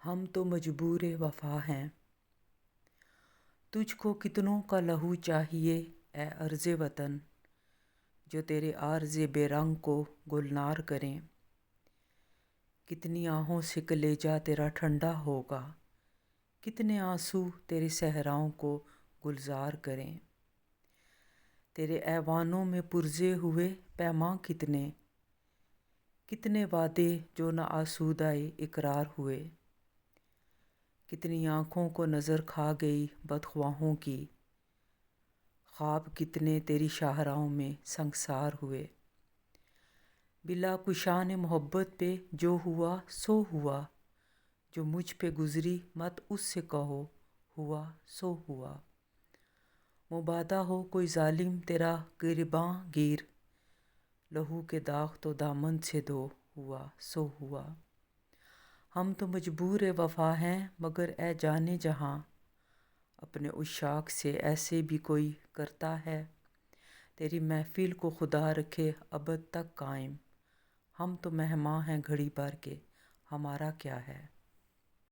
ہم تو مجبور وفا ہیں، تجھ کو کتنوں کا لہو چاہیے اے عرض وطن، جو تیرے عارض بے رنگ کو گلنار کریں۔ کتنی آہوں سے کلیجہ تیرا ٹھنڈا ہوگا، کتنے آنسو تیرے صحراؤں کو گلزار کریں۔ تیرے ایوانوں میں پرزے ہوئے پیماں کتنے، کتنے وعدے جو نہ آسودہ اقرار ہوئے۔ کتنی آنکھوں کو نظر کھا گئی بدخواہوں کی، خواب کتنے تیری شاہراہوں میں سنگسار ہوئے۔ بلا کشان محبت پہ جو ہوا سو ہوا، جو مجھ پہ گزری مت اس سے کہو ہوا سو ہوا۔ مبادا ہو کوئی ظالم تیرا گریباں گیر، لہو کے داغ تو دامن سے دھو ہوا سو ہوا۔ ہم تو مجبور وفا ہیں مگر اے جانے جہاں، اپنے عشاق سے ایسے بھی کوئی کرتا ہے؟ تیری محفل کو خدا رکھے ابد تک قائم، ہم تو مہماں ہیں گھڑی بھر کے، ہمارا کیا ہے؟